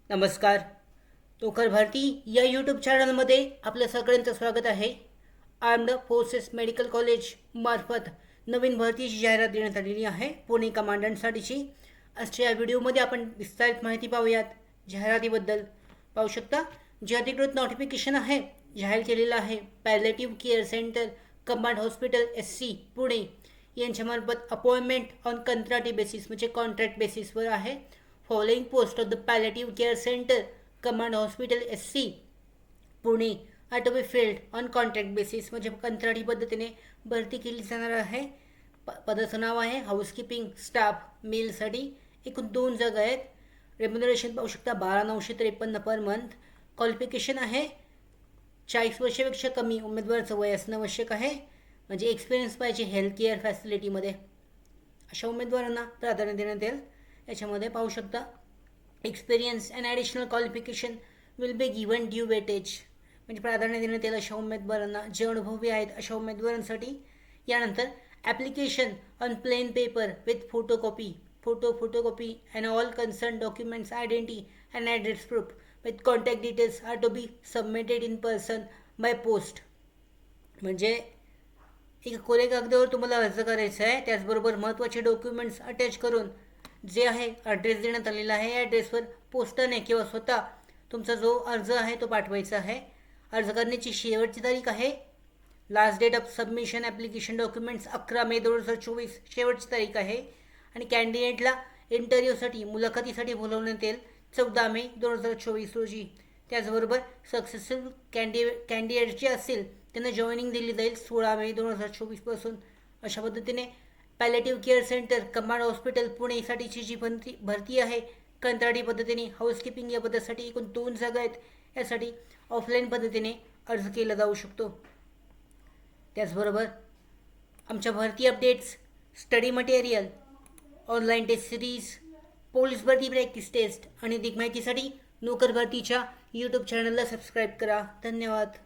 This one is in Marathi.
नमस्कार. तोकर भारती या यूट्यूब चॅनलमध्ये आपल्या सगळ्यांचं स्वागत आहे. आर्म्ड फोर्सेस मेडिकल कॉलेज मार्फत नवीन भरतीची जाहिरात देण्यात आलेली आहे पुणे कमांडंटसाठीची. आजच्या या व्हिडिओमध्ये आपण विस्तारित माहिती पाहूयात जाहिरातीबद्दल. पाहू शकता जे अधिकृत नोटिफिकेशन आहे जाहीर केलेलं आहे palliative care centre command hospital SC Pune यांच्यामार्फत अपॉइंटमेंट ऑन कंत्राटी बेसिस म्हणजे कॉन्ट्रॅक्ट बेसिसवर आहे. Following post of the palliative care centre command hospital SC Pune are to be filled on contract basis म्हणजे कंत्राटी पद्धतीने भरती केली जाणार आहे. पदाचं नाव आहे हाऊसकीपिंग स्टाफ मेलसाठी. एकूण 2 जागा आहेत. रेम्युनरेशन पाहू शकता 12,953 पर मंथ. क्वालिफिकेशन आहे 40 वर्षापेक्षा कमी उमेदवाराचं वय असणं आवश्यक आहे. म्हणजे एक्सपिरियन्स पाहिजे हेल्थ केअर फॅसिलिटीमध्ये. अशा उमेदवारांना प्राधान्य देण्यात येईल. याच्यामध्ये पाहू शकता experience and additional qualification will be given due weightage म्हणजे प्राधान्य देण्यात येईल अशा उमेदवारांना जे अनुभवी आहेत अशा उमेदवारांसाठी. यानंतर application on plain paper with photocopy and all concern documents identity and address proof with contact details are to be submitted in person by post. म्हणजे एक कोरे कागदावर तुम्हाला अर्ज करायचा आहे. त्याचबरोबर महत्त्वाचे डॉक्युमेंट्स अटॅच करून जे आहे ॲड्रेस देण्यात आलेला आहे या ॲड्रेसवर पोस्टाने किंवा स्वतः तुमचा जो अर्ज आहे तो पाठवायचा आहे. अर्ज करण्याची शेवटची तारीख आहे last date of submission application documents 11 May 2024 शेवटची तारीख आहे. आणि कॅन्डिडेटला इंटरव्ह्यूसाठी मुलाखतीसाठी बोलवण्यात येईल 14 मे 2024 रोजी. त्याचबरोबर सक्सेसफुल कॅन्डिडेट जे असेल त्यांना जॉईनिंग दिली जाईल 16 मे 2024 पासून. अशा पद्धतीने palliative care centre command hospital पुणेसाठीची जी भरती आहे कंत्राटी पद्धतीने हाऊसकीपिंग या पदासाठी एकूण 2 जागा आहेत. यासाठी ऑफलाईन पद्धतीने अर्ज केला जाऊ शकतो. त्याचबरोबर आमच्या भरती updates, study material, online test series, police भरती प्रॅक्टिस टेस्ट आणि अधिक माहितीसाठी नोकर भरतीच्या यूट्यूब चॅनलला सबस्क्राईब करा. धन्यवाद.